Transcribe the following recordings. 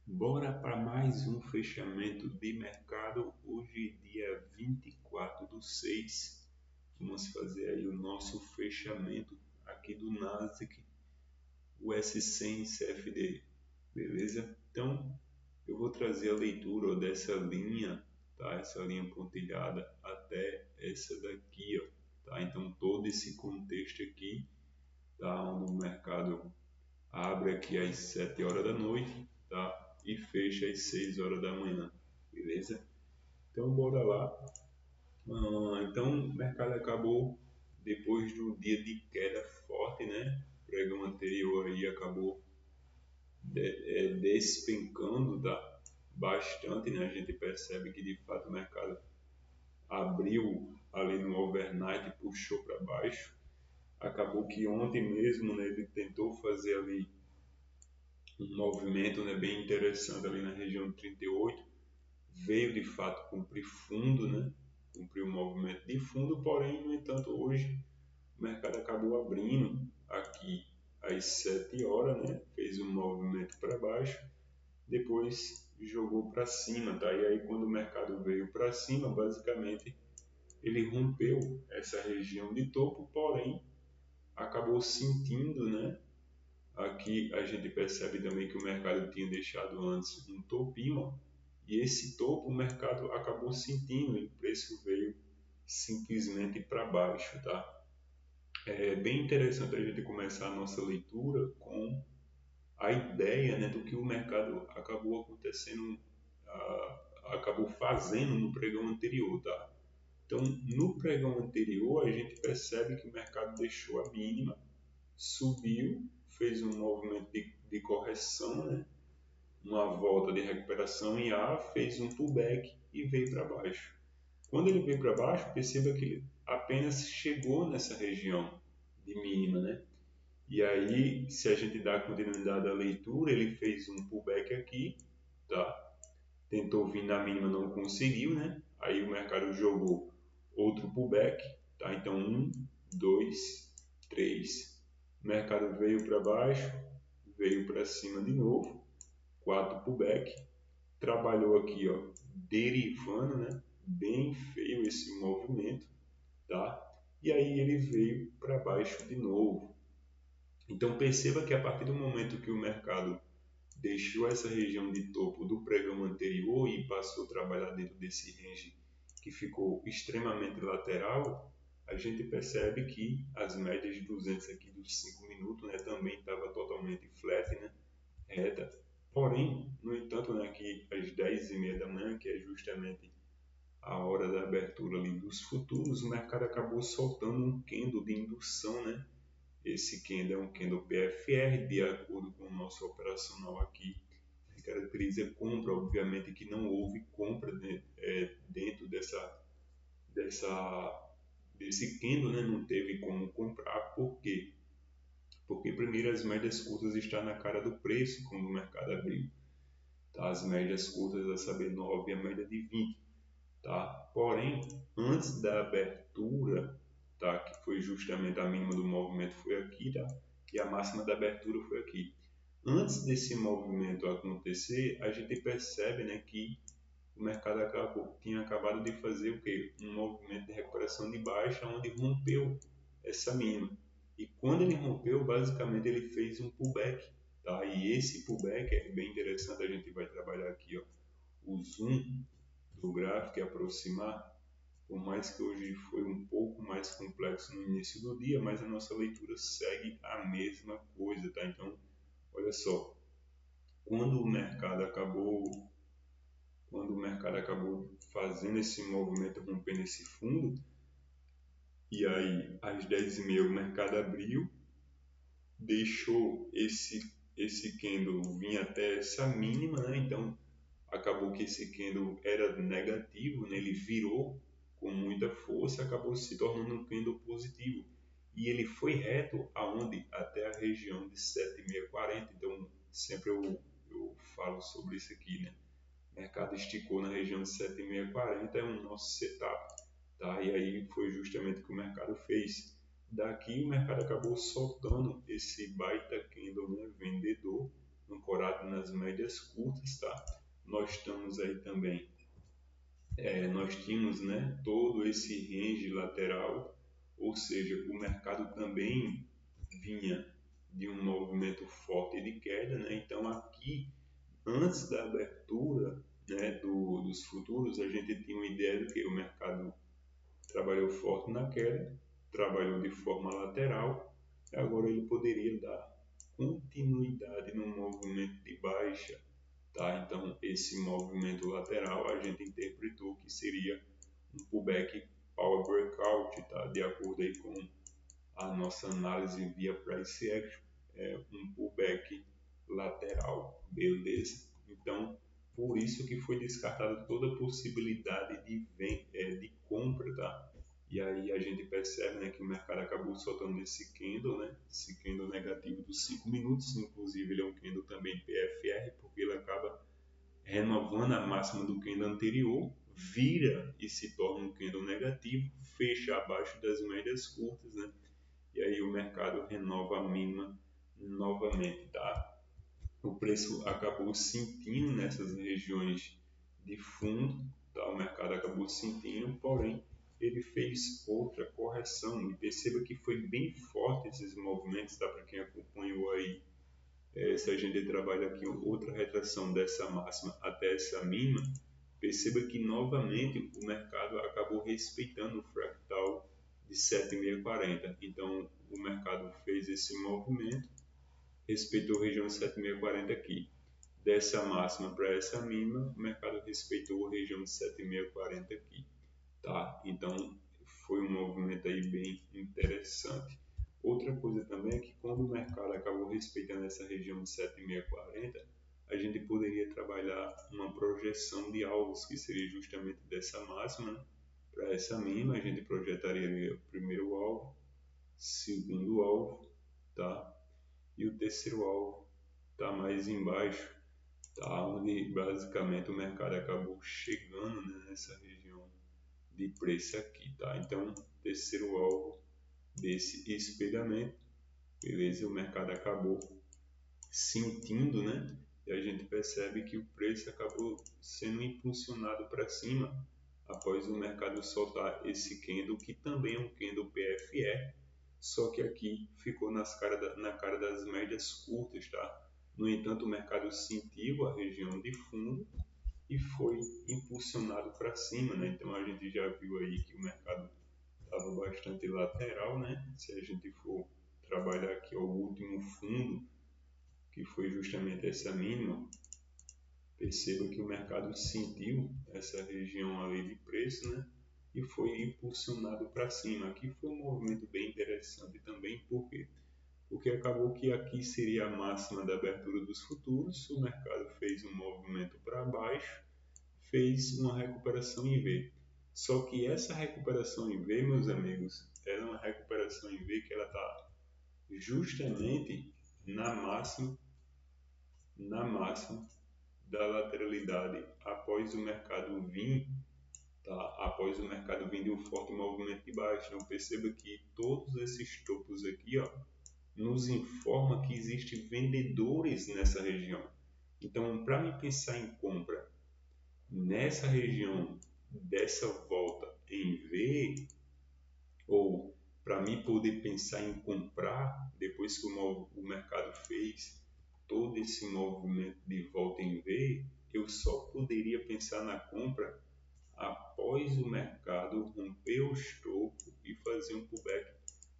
Bora para mais um fechamento de mercado. Hoje, dia 24/6. Vamos fazer aí o nosso fechamento aqui do Nasdaq, o S100 CFD, beleza? Então, eu vou trazer a leitura dessa linha, tá? Essa linha pontilhada até essa daqui, ó, tá? Então, todo esse contexto aqui, tá? Onde o mercado abre aqui às 7 horas da noite, tá? E fecha às 6 horas da manhã, beleza? Então bora lá. Então o mercado acabou depois de um dia de queda forte, né? O pregão anterior aí acabou despencando, tá? Bastante, né? A gente percebe que de fato o mercado abriu ali no overnight e puxou para baixo. Acabou que ontem mesmo, né, ele tentou fazer ali um movimento, né, bem interessante ali na região de 38, veio de fato cumprir fundo, né, cumpriu um movimento de fundo, porém, no entanto, hoje o mercado acabou abrindo aqui às 7 horas, né, fez um movimento para baixo, depois jogou para cima, tá? E aí quando o mercado veio para cima, basicamente ele rompeu essa região de topo, porém acabou sentindo, né? Aqui a gente percebe também que o mercado tinha deixado antes um topinho, e esse topo o mercado acabou sentindo e o preço veio simplesmente para baixo, tá? É bem interessante a gente começar a nossa leitura com a ideia, né, do que o mercado acabou acontecendo, acabou fazendo no pregão anterior, tá? Então, no pregão anterior, a gente percebe que o mercado deixou a mínima, subiu, fez um movimento de correção, né? Uma volta de recuperação em A, fez um pullback e veio para baixo. Quando ele veio para baixo, perceba que ele apenas chegou nessa região de mínima, né? E aí, se a gente dá continuidade à leitura, ele fez um pullback aqui, tá? Tentou vir na mínima, não conseguiu, né? Aí o mercado jogou outro pullback, tá? Então, um, dois, três. O mercado veio para baixo, veio para cima de novo, 4 pullback, trabalhou aqui, ó, derivando, né? Bem feio esse movimento, tá? E aí ele veio para baixo de novo. Então perceba que a partir do momento que o mercado deixou essa região de topo do pregão anterior e passou a trabalhar dentro desse range que ficou extremamente lateral, a gente percebe que as médias de 200 aqui dos 5 minutos, né, também estava totalmente flat, né, reta. Porém, no entanto, né, aqui às 10h30 da manhã, que é justamente a hora da abertura ali dos futuros, o mercado acabou soltando um candle de indução, né? Esse candle é um candle PFR, de acordo com o nosso operacional aqui, que caracteriza compra, obviamente que não houve compra dentro dessa, desse candle, né? Não teve como comprar, por quê? Porque primeiro as médias curtas estão na cara do preço quando o mercado abriu, tá? As médias curtas, a saber, 9 e a média de 20, tá? Porém, antes da abertura, tá? Que foi justamente a mínima do movimento foi aqui, tá? E a máxima da abertura foi aqui. Antes desse movimento acontecer, a gente percebe, né, que o mercado tinha acabado de fazer o quê? Um movimento de recuperação de baixa, onde rompeu essa mínima. E quando ele rompeu, basicamente ele fez um pullback, tá? E esse pullback é bem interessante, a gente vai trabalhar aqui, ó, o zoom do gráfico e aproximar, por mais que hoje foi um pouco mais complexo no início do dia, mas a nossa leitura segue a mesma coisa, tá? Então, olha só, quando o mercado acabou, quando o mercado acabou fazendo esse movimento, rompendo esse fundo, e aí às 10h30 o mercado abriu, deixou esse candle vir até essa mínima, né? Então acabou que esse candle era negativo, né? Ele virou com muita força, acabou se tornando um candle positivo. E ele foi reto aonde? Até a região de 7,640. Então, sempre eu falo sobre isso aqui, né? O mercado esticou na região de 7,640, é o nosso setup, tá? E aí foi justamente o que o mercado fez. Daqui o mercado acabou soltando esse baita candle, né, vendedor, ancorado nas médias curtas, tá? Nós estamos aí também, nós tínhamos, né, todo esse range lateral, ou seja, o mercado também vinha de um movimento forte de queda, né? Então aqui, antes da abertura, né, dos futuros, a gente tinha uma ideia de que o mercado trabalhou forte na queda, trabalhou de forma lateral, e agora ele poderia dar continuidade no movimento de baixa, tá? Então esse movimento lateral a gente interpretou que seria um pullback power breakout, tá? De acordo aí com a nossa análise via price action, um pullback lateral, beleza? Então, por isso que foi descartada toda a possibilidade de compra, tá? E aí a gente percebe, né, que o mercado acabou soltando esse candle, né? Esse candle negativo dos 5 minutos, inclusive ele é um candle também PFR, porque ele acaba renovando a máxima do candle anterior, vira e se torna um candle negativo, fecha abaixo das médias curtas, né? E aí o mercado renova a mínima novamente, tá? O preço acabou sentindo nessas regiões de fundo, tá? O mercado acabou sentindo, porém ele fez outra correção e perceba que foi bem forte esses movimentos, tá? Para quem acompanhou aí, se a gente trabalha aqui outra retração dessa máxima até essa mínima, perceba que novamente o mercado acabou respeitando o fractal de 7640. Então o mercado fez esse movimento, respeitou a região 7640 aqui. Dessa máxima para essa mínima, o mercado respeitou a região de 7640 aqui, tá? Então foi um movimento aí bem interessante. Outra coisa também é que quando o mercado acabou respeitando essa região de 7640, a gente poderia trabalhar uma projeção de alvos, que seria justamente dessa máxima, né? Para essa mínima, a gente projetaria o primeiro alvo, segundo alvo, tá? E o terceiro alvo está mais embaixo, tá? Onde basicamente o mercado acabou chegando, né, nessa região de preço aqui, tá? Então, terceiro alvo desse espelhamento, beleza? O mercado acabou sentindo, né? E a gente percebe que o preço acabou sendo impulsionado para cima após o mercado soltar esse candle, que também é um candle PFR, só que aqui ficou na cara das médias curtas, tá? No entanto, o mercado sentiu a região de fundo e foi impulsionado para cima, né? Então a gente já viu aí que o mercado estava bastante lateral, né? Se a gente for trabalhar aqui o último fundo, que foi justamente essa mínima, perceba que o mercado sentiu essa região ali de preço, né? E foi impulsionado para cima. Aqui foi um movimento bem interessante também, por quê? Porque acabou que aqui seria a máxima da abertura dos futuros, o mercado fez um movimento para baixo, fez uma recuperação em V. Só que essa recuperação em V, meus amigos, ela é uma recuperação em V que ela está justamente na máxima da lateralidade após o mercado vir, tá? Após o mercado vir de um forte movimento de baixo. Então perceba que todos esses topos aqui, ó, nos informa que existem vendedores nessa região. Então, para me pensar em compra nessa região dessa volta em V, ou para mim poder pensar em comprar depois que o mercado fez todo esse movimento de volta em V, eu só poderia pensar na compra após o mercado romper o topo e fazer um pullback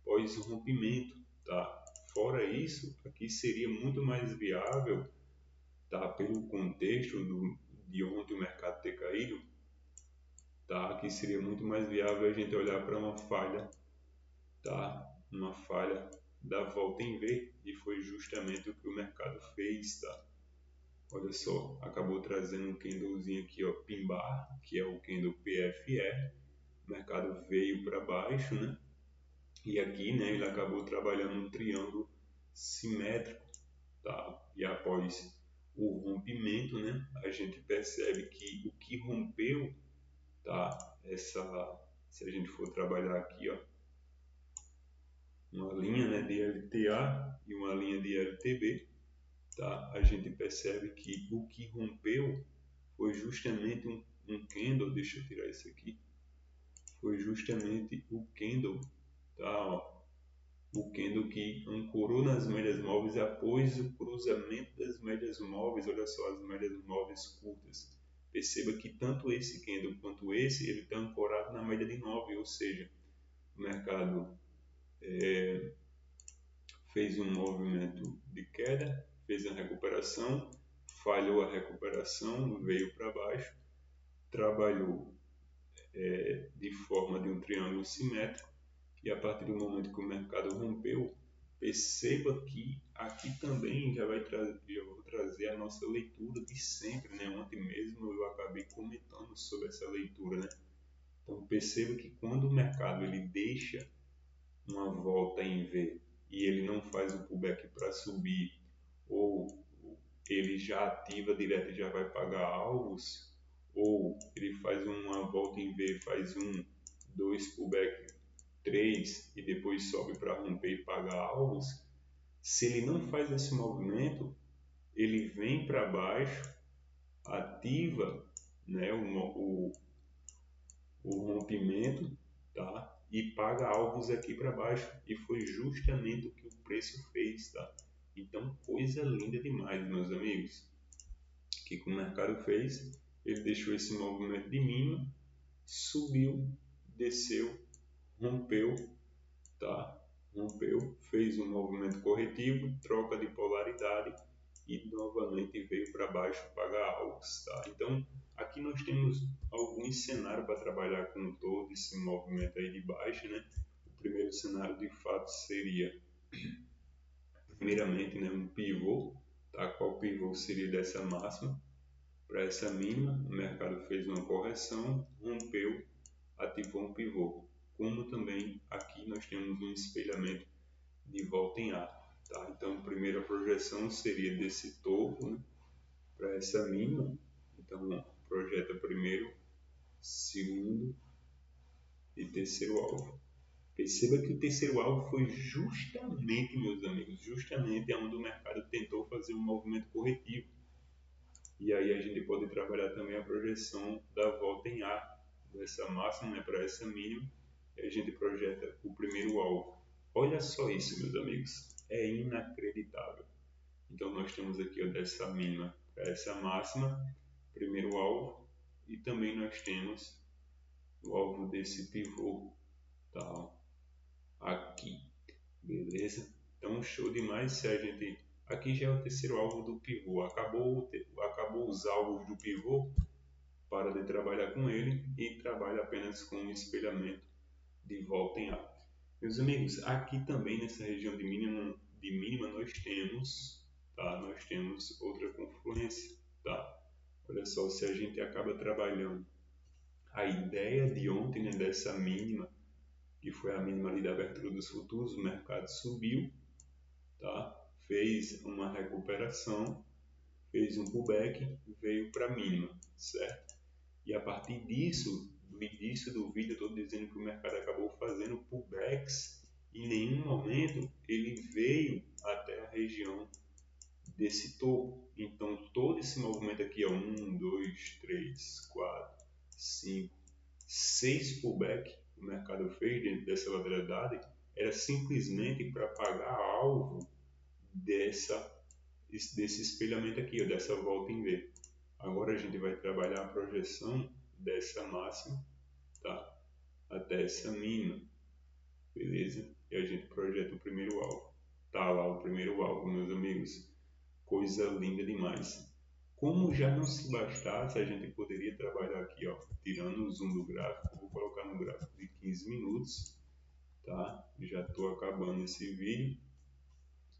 pós o rompimento, tá? Fora isso, aqui seria muito mais viável, tá? Pelo contexto de ontem o mercado ter caído, tá? Aqui seria muito mais viável a gente olhar para uma falha, tá? Uma falha da volta em V, e foi justamente o que o mercado fez, tá? Olha só, acabou trazendo um candlezinho aqui, ó, pin bar, que é o candle PFR. O mercado veio para baixo, né? E aqui, né, ele acabou trabalhando um triângulo simétrico, tá? E após o rompimento, né, a gente percebe que o que rompeu, tá? Se a gente for trabalhar aqui, ó, uma linha, né, de LTA e uma linha de LTB, tá? A gente percebe que o que rompeu foi justamente um candle, deixa eu tirar isso aqui, foi justamente o candle, tá? Ó, o candle que ancorou nas médias móveis após o cruzamento das médias móveis, olha só, as médias móveis curtas. Perceba que tanto esse candle quanto esse, ele está ancorado na média de 9, ou seja, o mercado fez um movimento de queda, fez a recuperação, falhou a recuperação, veio para baixo, trabalhou de forma de um triângulo simétrico e a partir do momento que o mercado rompeu, perceba que aqui também já vou trazer a nossa leitura de sempre, né? Ontem mesmo eu acabei comentando sobre essa leitura, né? Então perceba que quando o mercado ele deixa uma volta em V e ele não faz o pullback para subir ou ele já ativa direto e já vai pagar alvos, ou ele faz uma volta em V, faz um, dois pullback, três e depois sobe para romper e pagar alvos, se ele não faz esse movimento, ele vem para baixo, ativa, né, o rompimento, tá? E paga alvos aqui para baixo. E foi justamente o que o preço fez, tá? Então, coisa linda demais, meus amigos. O que o mercado fez? Ele deixou esse movimento de mínima, subiu, desceu, rompeu, tá? Rompeu, fez um movimento corretivo, troca de polaridade e novamente veio para baixo pagar alvos, tá? Então, aqui nós temos alguns cenários para trabalhar com todo esse movimento aí de baixa, né? O primeiro cenário de fato seria, primeiramente, né, um pivô, tá? Qual pivô seria dessa máxima para essa mínima? O mercado fez uma correção, rompeu, ativou um pivô. Como também aqui nós temos um espelhamento de volta em A. Tá? Então, a primeira projeção seria desse topo, né, para essa mínima. Então, projeta primeiro, segundo e terceiro alvo. Perceba que o terceiro alvo foi justamente, meus amigos, justamente onde o mercado tentou fazer um movimento corretivo. E aí a gente pode trabalhar também a projeção da volta em A, dessa máxima, né, para essa mínima, e a gente projeta o primeiro alvo. Olha só isso, meus amigos, é inacreditável. Então nós temos aqui ó, dessa mínima para essa máxima, primeiro alvo, e também nós temos o alvo desse pivô, tá? Aqui, beleza? Então show demais se a gente... Aqui já é o terceiro alvo do pivô, acabou os alvos do pivô, para de trabalhar com ele e trabalha apenas com o espelhamento de volta em A. Meus amigos, aqui também nessa região de mínima nós temos, tá? Nós temos outra confluência, tá? Olha só, se a gente acaba trabalhando a ideia de ontem, né, dessa mínima, que foi a mínima ali da abertura dos futuros, o mercado subiu, tá? Fez uma recuperação, fez um pullback, veio para a mínima, certo? E a partir disso, do início do vídeo, eu estou dizendo que o mercado acabou fazendo pullbacks e em nenhum momento ele veio até a região desse topo. Então, todo esse movimento aqui, ó, 1, 2, 3, 4, 5, 6 pullback que o mercado fez dentro dessa lateralidade, era simplesmente para pagar alvo desse espelhamento aqui, ó, dessa volta em V. Agora a gente vai trabalhar a projeção dessa máxima, tá? Até essa mínima, beleza? E a gente projeta o primeiro alvo. Tá lá o primeiro alvo, meus amigos. Coisa linda demais. Como já não se bastasse, a gente poderia trabalhar aqui, ó, tirando o zoom do gráfico. Vou colocar no gráfico de 15 minutos, tá? Já estou acabando esse vídeo.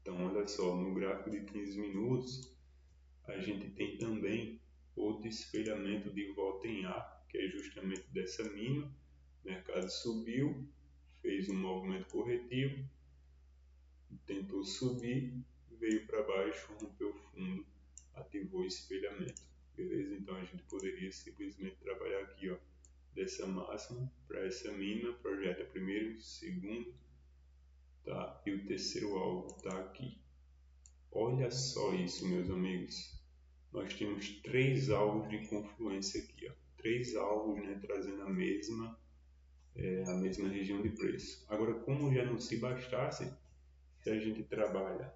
Então, olha só, no gráfico de 15 minutos, a gente tem também outro espelhamento de volta em A, que é justamente dessa mínima. O mercado subiu, fez um movimento corretivo, tentou subir, veio para baixo, rompeu o fundo, ativou o espelhamento. Beleza? Então a gente poderia simplesmente trabalhar aqui, ó, dessa máxima para essa mínima, projeta primeiro, segundo, tá? E o terceiro alvo está aqui. Olha só isso, meus amigos. Nós temos 3 alvos de confluência aqui, ó. 3 alvos, né, trazendo a mesma região de preço. Agora, como já não se bastasse, se a gente trabalha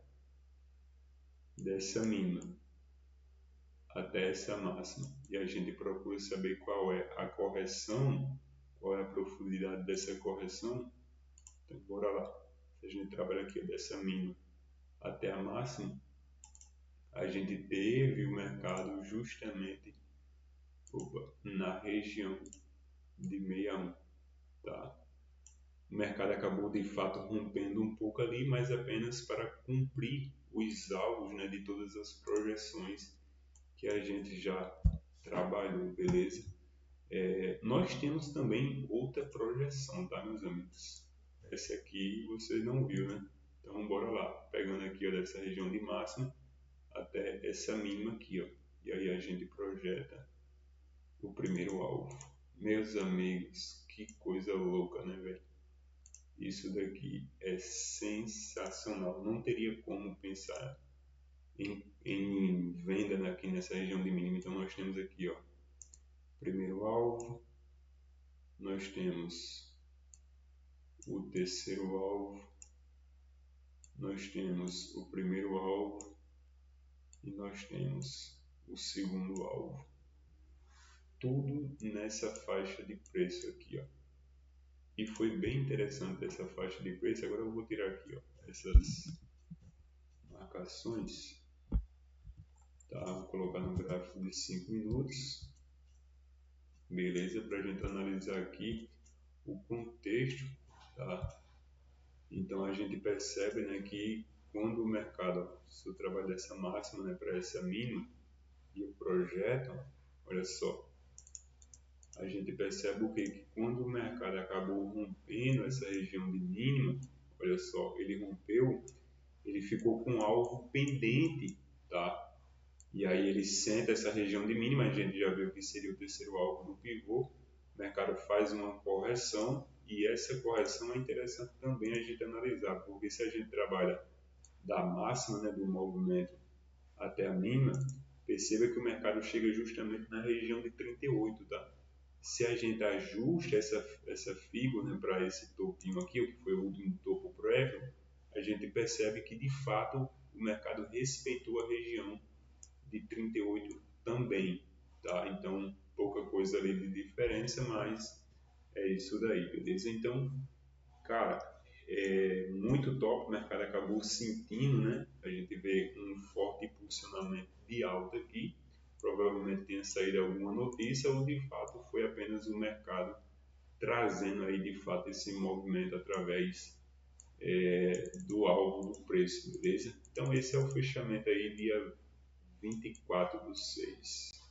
dessa mínima até essa máxima e a gente procura saber qual é a correção, qual é a profundidade dessa correção, então bora lá. Se a gente trabalha aqui dessa mínima até a máxima, a gente teve o mercado justamente na região de 61, tá? O mercado acabou de fato rompendo um pouco ali, mas apenas para cumprir os alvos, né, de todas as projeções que a gente já trabalhou, beleza? Nós temos também outra projeção, tá, meus amigos? Essa aqui você não viu, né? Então bora lá, pegando aqui ó, dessa região de máxima até essa mínima aqui, ó. E aí a gente projeta o primeiro alvo. Meus amigos, que coisa louca, né, velho? Isso daqui é sensacional. Não teria como pensar em venda aqui nessa região de mínima. Então nós temos aqui, ó, primeiro alvo, nós temos o terceiro alvo, nós temos o primeiro alvo e nós temos o segundo alvo. Tudo nessa faixa de preço aqui, ó. E foi bem interessante essa faixa de preço. Agora eu vou tirar aqui, ó, essas marcações, tá? Vou colocar no gráfico de 5 minutos, beleza? Para a gente analisar aqui o contexto, tá? Então a gente percebe, né, que quando o mercado, se eu trabalho dessa máxima, né, para essa mínima e eu projeto, olha só, a gente percebe o quê? Que quando o mercado acabou rompendo essa região de mínima, olha só, ele rompeu, ele ficou com um alvo pendente, tá? E aí ele senta essa região de mínima, a gente já viu que seria o terceiro alvo do pivô, o mercado faz uma correção e essa correção é interessante também a gente analisar, porque se a gente trabalha da máxima, né, do movimento até a mínima, perceba que o mercado chega justamente na região de 38, tá? Se a gente ajusta essa figura, né, para esse topinho aqui, o que foi o último topo prévio, a gente percebe que de fato o mercado respeitou a região de 38 também, tá? Então pouca coisa ali de diferença, mas é isso daí, beleza? Então, cara, é muito top, o mercado acabou sentindo, né? A gente vê um forte impulsionamento de alta aqui, provavelmente tenha saído alguma notícia ou de fato foi apenas o mercado trazendo aí de fato esse movimento através do alvo do preço, beleza? Então esse é o fechamento aí dia 24/6.